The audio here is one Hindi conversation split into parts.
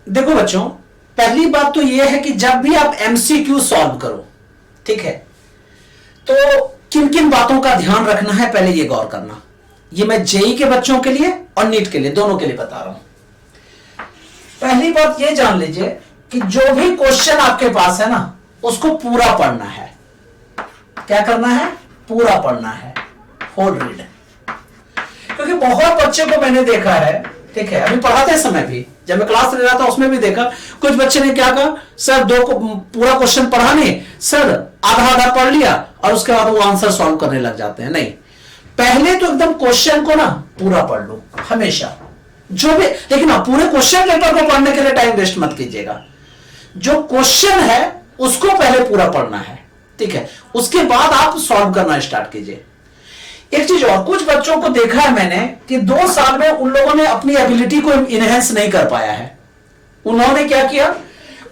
देखो बच्चों, पहली बात तो यह है कि जब भी आप एमसीक्यू सॉल्व करो, ठीक है, तो किन किन बातों का ध्यान रखना है पहले ये गौर करना। ये मैं जेई के बच्चों के लिए और नीट के लिए, दोनों के लिए बता रहा हूं। पहली बात ये जान लीजिए कि जो भी क्वेश्चन आपके पास है ना, उसको पूरा पढ़ना है। क्या करना है? पूरा पढ़ना है, होल रीड। क्योंकि बहुत बच्चे को मैंने देखा है, ठीक है, अभी पढ़ाते समय भी, जब मैं क्लास ले रहा था उसमें भी देखा, कुछ बच्चे ने क्या कहा, सर दो को पूरा क्वेश्चन पढ़ा नहीं, सर आधा आधा पढ़ लिया और उसके बाद वो आंसर सॉल्व करने लग जाते हैं। नहीं, पहले तो एकदम क्वेश्चन को ना पूरा पढ़ लो हमेशा, जो भी। लेकिन आप पूरे क्वेश्चन पेपर को पढ़ने के लिए टाइम वेस्ट मत कीजिएगा। जो क्वेश्चन है उसको पहले पूरा पढ़ना है, ठीक है, उसके बाद आप सॉल्व करना स्टार्ट कीजिए। एक चीज और, कुछ बच्चों को देखा है मैंने कि 2 साल में उन लोगों ने अपनी एबिलिटी को इनहेंस नहीं कर पाया है। उन्होंने क्या किया,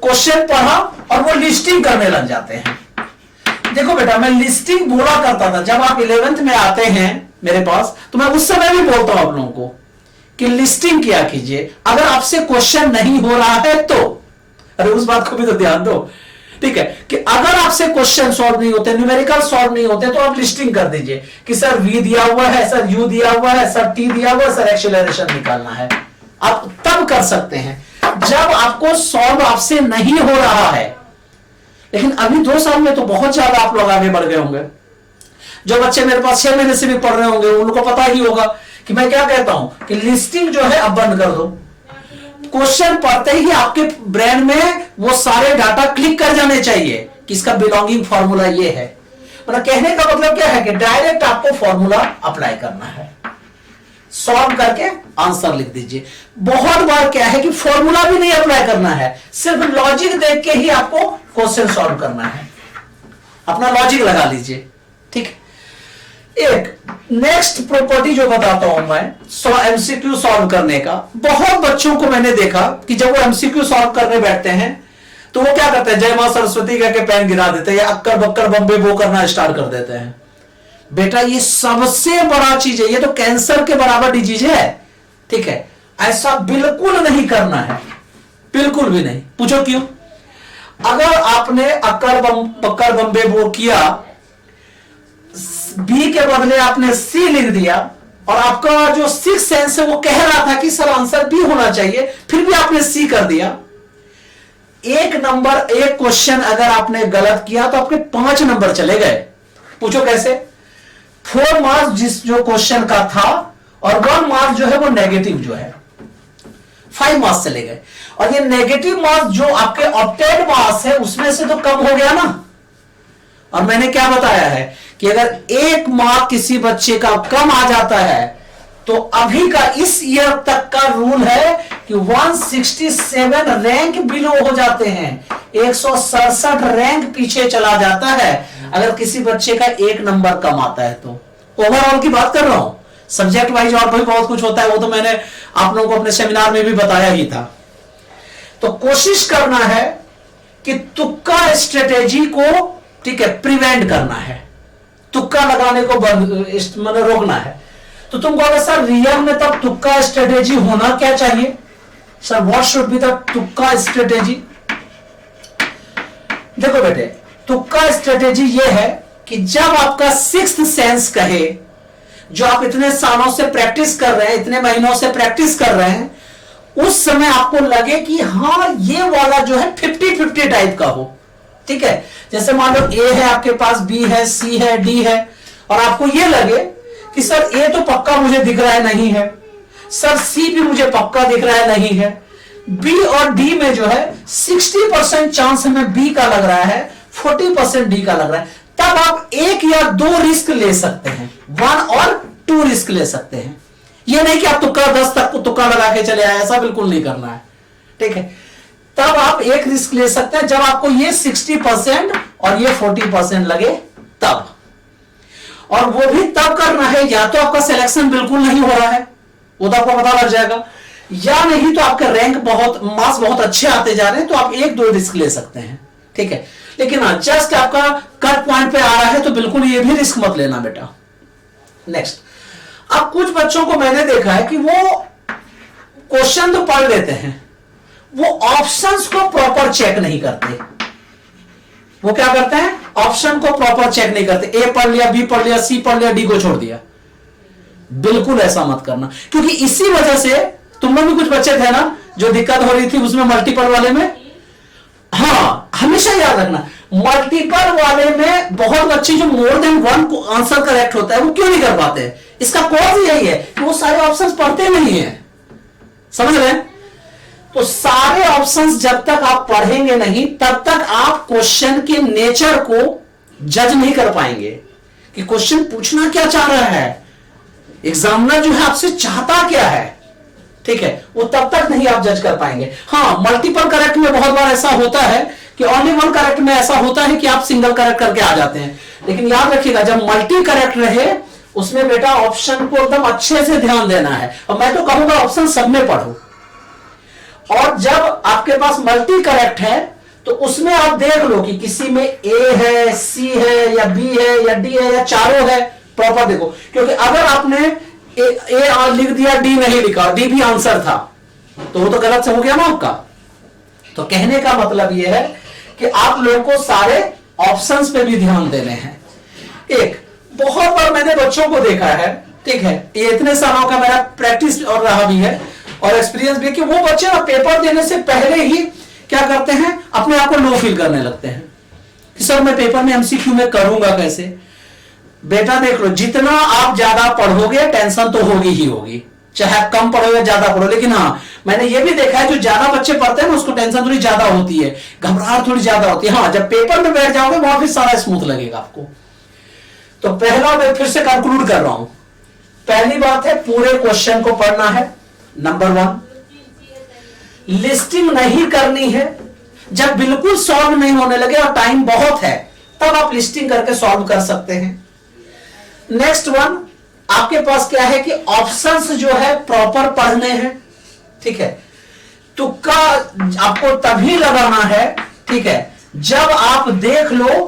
क्वेश्चन पढ़ा और वो लिस्टिंग करने लग जाते हैं। देखो बेटा, मैं लिस्टिंग बोला करता था जब आप 11th में आते हैं मेरे पास, तो मैं उस समय भी बोलता हूं आप लोगों को कि लिस्टिंग किया कीजिए। अगर आपसे क्वेश्चन नहीं हो रहा है तो, अरे उस बात को भी तो ध्यान दो, ठीक है, कि अगर आपसे क्वेश्चन सॉल्व नहीं होते, न्यूमेरिकल सॉल्व नहीं होते, तो आप लिस्टिंग कर दीजिए कि सर वी दिया हुआ है, सर यू दिया हुआ है, सर टी दिया हुआ है, सर एक्सेलरेशन निकालना है। आप तब कर सकते हैं जब आपको सॉल्व आपसे नहीं हो रहा है। लेकिन अभी 2 साल में तो बहुत ज्यादा आप लोग आगे बढ़ गए होंगे। जो बच्चे मेरे पास 6 महीने से भी पढ़ रहे होंगे उनको पता ही होगा कि मैं क्या कहता हूं कि लिस्टिंग जो है अब बंद कर दो। क्वेश्चन पढ़ते ही आपके ब्रेन में वो सारे डाटा क्लिक कर जाने चाहिए कि इसका बिलोंगिंग फॉर्मूला ये है। मतलब कहने का मतलब क्या है कि डायरेक्ट आपको फॉर्मूला अप्लाई करना है, सॉल्व करके आंसर लिख दीजिए। बहुत बार क्या है कि फॉर्मूला भी नहीं अप्लाई करना है, सिर्फ लॉजिक देख के ही आपको क्वेश्चन सॉल्व करना है। अपना लॉजिक लगा लीजिए, ठीक। एक नेक्स्ट प्रॉपर्टी जो बताता हूं मैं एमसीक्यू सॉल्व करने का, बहुत बच्चों को मैंने देखा कि जब वो एमसीक्यू सॉल्व करने बैठते हैं तो वो क्या करते हैं, जय मां सरस्वती कहकर पेन गिरा देते हैं या अक्कर बक्कर बम्बे बो करना स्टार्ट कर देते हैं। बेटा ये सबसे बड़ा चीज है, ये तो कैंसर के बराबर डिजीज है, ठीक है। ऐसा बिल्कुल नहीं करना है, बिल्कुल भी नहीं। पूछो क्यों? अगर आपने अक्कर बक्कर बम्बे बो किया, बी के बदले आपने सी लिख दिया और आपका जो सिक्स सेंस है वो कह रहा था कि सर आंसर बी होना चाहिए, फिर भी आपने सी कर दिया। एक क्वेश्चन अगर आपने गलत किया तो आपके 5 नंबर चले गए। पूछो कैसे? 4 मार्क्स जो क्वेश्चन का था और 1 मार्क्स जो है वो नेगेटिव जो है, 5 मार्क्स चले गए। और ये नेगेटिव मार्क्स जो आपके ऑप्टेड मार्क्स है उसमें से तो कम हो गया ना। और मैंने क्या बताया है कि अगर 1 मार्क किसी बच्चे का कम आ जाता है तो अभी का इस ईयर तक का रूल है कि 167 रैंक बिलो हो जाते हैं, 167 रैंक पीछे चला जाता है अगर किसी बच्चे का 1 नंबर कम आता है तो। ओवरऑल की बात कर रहा हूं, सब्जेक्ट वाइज और भी बहुत कुछ होता है, वो तो मैंने आप लोगों को अपने सेमिनार में भी बताया ही था। तो कोशिश करना है कि तुक्का स्ट्रेटेजी को, ठीक है, प्रिवेंट करना है, तुक्का लगाने को बंद रोकना है। तो तुम कहोगे सर रियल में तब तुक्का स्ट्रेटेजी होना क्या चाहिए? Sir what should be the तुक्का स्ट्रेटेजी? देखो बेटे, तुक्का स्ट्रेटेजी ये है कि जब आपका सिक्स्थ सेंस कहे, जो आप इतने सालों से प्रैक्टिस कर रहे हैं, इतने महीनों से प्रैक्टिस कर रहे हैं, उस समय आपको लगे कि हाँ ये वाला जो है 50-50 टाइप का हो, ठीक है। जैसे मान लो ए है आपके पास, बी है, सी है, डी है, और आपको ये लगे कि सर ए तो पक्का मुझे दिख रहा है नहीं है, सर सी भी मुझे पक्का दिख रहा है नहीं है, बी और डी में जो है 60% चांस हमें बी का लग रहा है, 40% डी का लग रहा है, तब आप 1 या 2 रिस्क ले सकते हैं, 1 और 2 रिस्क ले सकते हैं। ये नहीं कि आप तुक्का 10 तक तुक्का लगा के चले आए, ऐसा बिल्कुल नहीं करना है, ठीक है। तब आप 1 रिस्क ले सकते हैं जब आपको ये 60% और ये 40% लगे तब। और वो भी तब करना है या तो आपका सिलेक्शन बिल्कुल नहीं हो रहा है, वो तो आपको पता लग जाएगा, या नहीं तो आपके रैंक मार्क्स बहुत अच्छे आते जा रहे हैं तो आप 1-2 रिस्क ले सकते हैं, ठीक है। लेकिन हाँ, जस्ट आपका कट पॉइंट पे आ रहा है तो बिल्कुल ये भी रिस्क मत लेना बेटा। नेक्स्ट, अब कुछ बच्चों को मैंने देखा है कि वो क्वेश्चन तो पढ़ लेते हैं, वो ऑप्शंस को प्रॉपर चेक नहीं करते। वो क्या करते हैं? ऑप्शन को प्रॉपर चेक नहीं करते। ए पढ़ लिया, बी पढ़ लिया, सी पढ़ लिया, डी को छोड़ दिया। बिल्कुल ऐसा मत करना, क्योंकि इसी वजह से तुम में भी कुछ बच्चे थे ना जो दिक्कत हो रही थी उसमें मल्टीपल वाले में। हाँ, हमेशा याद रखना, मल्टीपल वाले में बहुत बच्चे जो more than one answer correct होता है वो क्यों नहीं कर पाते हैं? इसका कॉज यही है कि वो सारे ऑप्शंस पढ़ते नहीं है। समझ रहे हैं? तो सारे ऑप्शंस जब तक आप पढ़ेंगे नहीं तब तक आप क्वेश्चन के नेचर को जज नहीं कर पाएंगे कि क्वेश्चन पूछना क्या चाह रहा है, एग्जामिनर जो है आपसे चाहता क्या है। ठीक है, वो तब तक नहीं आप जज कर पाएंगे। हाँ, मल्टीपल करेक्ट में बहुत बार ऐसा होता है कि ओनली वन करेक्ट में ऐसा होता है कि आप सिंगल करेक्ट करके आ जाते हैं, लेकिन याद रखिएगा जब मल्टी करेक्ट रहे उसमें बेटा ऑप्शन को एकदम अच्छे से ध्यान देना है। और मैं तो कहूंगा ऑप्शन सब में पढ़ो। और जब आपके पास मल्टी करेक्ट है तो उसमें आप देख लो कि किसी में ए है, सी है, या बी है, या डी है, या चारों है। प्रॉपर देखो, क्योंकि अगर आपने ए लिख दिया, डी नहीं लिखा, डी भी आंसर था, तो वो तो गलत से हो गया ना आपका। तो कहने का मतलब यह है कि आप लोगों को सारे ऑप्शंस पे भी ध्यान देने हैं। एक बहुत बार मैंने बच्चों को देखा है, ठीक है, ये इतने सालों का मेरा प्रैक्टिस और रहा भी है और एक्सपीरियंस भी है कि वो बच्चे ना पेपर देने से पहले ही क्या करते हैं, अपने आप को लो फील करने लगते हैं कि सर मैं पेपर में एमसीक्यू में करूंगा कैसे। बेटा देख लो, जितना आप ज्यादा पढ़ोगे टेंशन तो होगी ही होगी, चाहे आप कम पढ़ो या ज्यादा पढ़ो। लेकिन हाँ, मैंने ये भी देखा है जो ज्यादा बच्चे पढ़ते हैं ना उसको टेंशन थोड़ी ज्यादा होती है, घबराहट थोड़ी ज्यादा होती है। हाँ, जब पेपर में बैठ जाओगे वहां फिर सारा स्मूथ लगेगा आपको। तो पहला मैं फिर से कंक्लूड कर रहा हूं, पहली बात है पूरे क्वेश्चन को पढ़ना है। नंबर 1, लिस्टिंग नहीं करनी है। जब बिल्कुल सॉल्व नहीं होने लगे और टाइम बहुत है तब आप लिस्टिंग करके सॉल्व कर सकते हैं। नेक्स्ट वन, आपके पास क्या है कि ऑप्शंस जो है प्रॉपर पढ़ने हैं। ठीक है, तुक्का आपको तभी लगाना है, ठीक है, जब आप देख लो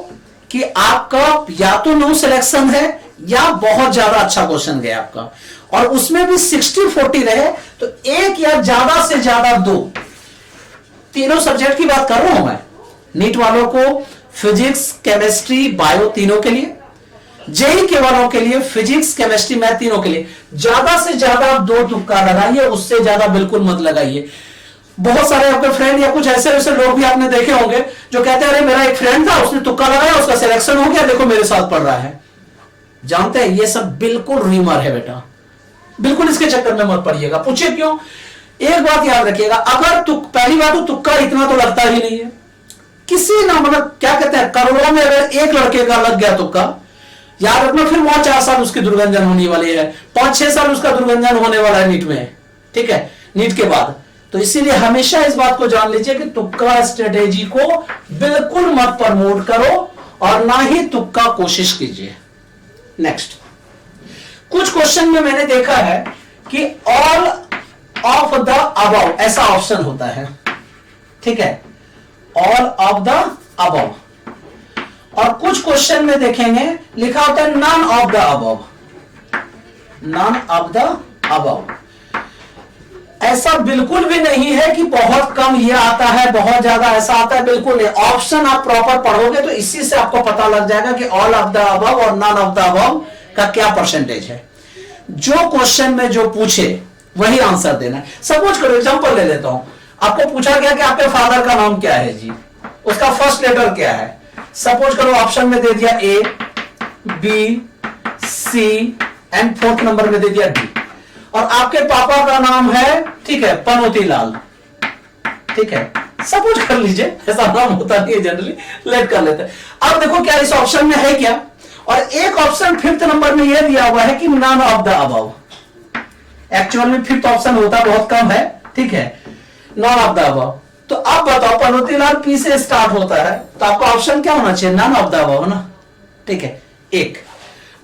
कि आपका या तो नो सिलेक्शन है या बहुत ज्यादा अच्छा क्वेश्चन गया आपका, और उसमें भी 60-40 रहे तो एक या ज्यादा से ज्यादा 2, तीनों सब्जेक्ट की बात कर रहा हूं मैं। नीट वालों को फिजिक्स, केमिस्ट्री, बायो तीनों के लिए, जेई के वालों के लिए फिजिक्स, केमिस्ट्री, मैथ तीनों के लिए ज्यादा से ज्यादा आप 2 तुक्का लगाइए, उससे ज्यादा बिल्कुल मत लगाइए। बहुत सारे आपके फ्रेंड या कुछ ऐसे ऐसे लोग भी आपने देखे होंगे जो कहते हैं अरे मेरा एक फ्रेंड था उसने तुक्का लगाया उसका सिलेक्शन हो गया, देखो मेरे साथ पढ़ रहा है। जानते हैं ये सब बिल्कुल रीमर है बेटा, बिल्कुल इसके चक्कर में मत पड़िएगा। पूछिए क्यों? एक बात याद रखिएगा, अगर पहली बात तो तुक्का इतना तो लगता ही नहीं है किसी ना, मतलब क्या कहते हैं करोड़ों में अगर एक लड़के का लग गया तुक्का, याद रखना फिर वहां 4 साल उसकी दुर्गंजन होने वाली है, 5-6 साल उसका दुर्गंजन होने वाला है नीट में। ठीक है, नीट के बाद। तो इसीलिए हमेशा इस बात को जान लीजिए कि तुक्का स्ट्रेटेजी को बिल्कुल मत प्रमोट करो और ना ही तुक्का कोशिश कीजिए। नेक्स्ट, कुछ क्वेश्चन में मैंने देखा है कि ऑल ऑफ द अबव ऐसा ऑप्शन होता है। ठीक है, ऑल ऑफ द अबव, और कुछ क्वेश्चन में देखेंगे लिखा होता है none of the above, none of the above. ऐसा बिल्कुल भी नहीं है कि बहुत कम ये आता है बहुत ज्यादा ऐसा आता है, बिल्कुल नहीं। ऑप्शन आप प्रॉपर पढ़ोगे तो इसी से आपको पता लग जाएगा कि ऑल ऑफ द अबव और नन ऑफ द अबव का क्या परसेंटेज है। जो क्वेश्चन में जो पूछे वही आंसर देना है। सपोज करो, एग्जांपल ले लेता हूं, आपको पूछा गया कि आपके फादर का नाम क्या है जी, उसका फर्स्ट लेटर क्या है। सपोज करो ऑप्शन में दे दिया A, B, C and 4th number में दे दिया डी, और आपके पापा का नाम है, ठीक है, पनोती लाल। ठीक है, सपोज कर लीजिए, ऐसा नाम होता नहीं है जनरली, लेट कर लेते हैं। अब देखो क्या इस ऑप्शन में है क्या, और एक ऑप्शन 5th नंबर में यह दिया हुआ है कि none of the above. Actual में 5th ऑप्शन होता बहुत कम है, ठीक है, नन ऑफ द अबव। तो अब बताओ, पनोती लाल पी से स्टार्ट होता है तो आपका ऑप्शन क्या होना चाहिए, नन ऑफ द अबव ना। ठीक है, एक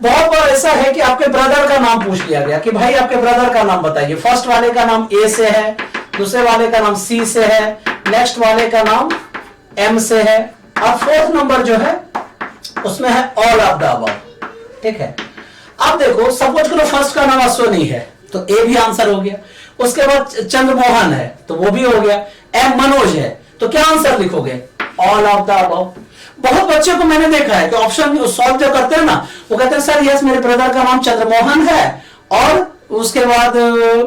बहुत बार ऐसा है कि आपके ब्रदर का नाम पूछ लिया गया कि भाई आपके ब्रदर का नाम बताइए। फर्स्ट वाले का नाम ए से है, दूसरे वाले का नाम सी से है, नेक्स्ट वाले का नाम एम से है, और 4th नंबर जो है उसमें है ऑल ऑफ द अबव। ठीक है, अब देखो सपोज करो फर्स्ट का नाम अश्वनी है तो ए भी आंसर हो गया, उसके बाद चंद्रमोहन है तो वो भी हो गया, एम मनोज है, तो क्या आंसर लिखोगे? All of the above. बहुत बच्चों को मैंने देखा है कि ऑप्शन सॉल्व जो करते हैं ना, वो कहते हैं सर यस मेरे ब्रदर का नाम चंद्रमोहन है और उसके बाद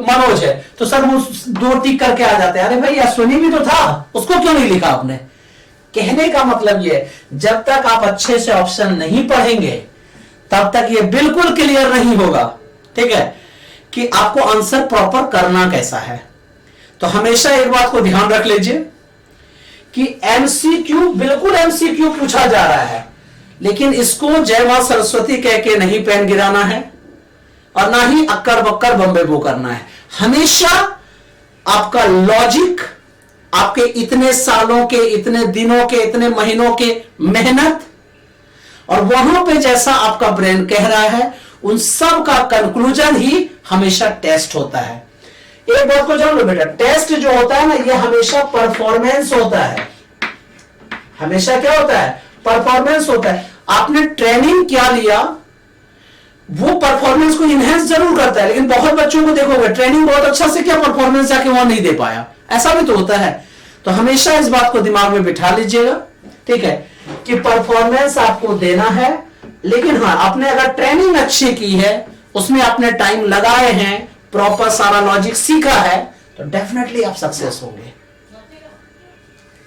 मनोज है, तो सर वो 2 टिक करके आ जाते हैं। अरे भाई अश्विनी भी तो था, उसको क्यों नहीं लिखा आपने? कहने का मतलब ये, जब तक आप अच्छे से ऑप्शन नहीं पढ़ेंगे तब तक ये बिल्कुल क्लियर नहीं होगा, ठीक है, कि आपको आंसर प्रॉपर करना कैसा है। तो हमेशा एक बात को ध्यान रख लीजिए कि एमसीक्यू, बिल्कुल एमसीक्यू पूछा जा रहा है, लेकिन इसको जय मां सरस्वती कह के नहीं पेन गिराना है और ना ही अक्कर बक्कर बम्बे बो करना है। हमेशा आपका लॉजिक, आपके इतने सालों के, इतने दिनों के, इतने महीनों के मेहनत और वहां पे जैसा आपका ब्रेन कह रहा है, उन सब का कंक्लूजन ही हमेशा टेस्ट होता है। एक बात को जान लो बेटा, टेस्ट जो होता है ना, ये हमेशा परफॉर्मेंस होता है। हमेशा क्या होता है? परफॉर्मेंस होता है। आपने ट्रेनिंग क्या लिया, वो परफॉर्मेंस को इनहेंस जरूर करता है, लेकिन बहुत बच्चों को देखोगे ट्रेनिंग बहुत अच्छा से, क्या परफॉर्मेंस जाके वहां नहीं दे पाया, ऐसा भी तो होता है। तो हमेशा इस बात को दिमाग में बिठा लीजिएगा, ठीक है, कि परफॉर्मेंस आपको देना है, लेकिन हाँ आपने अगर ट्रेनिंग अच्छी की है, उसमें आपने टाइम लगाए हैं, प्रॉपर सारा लॉजिक सीखा है, तो डेफिनेटली आप सक्सेस होंगे।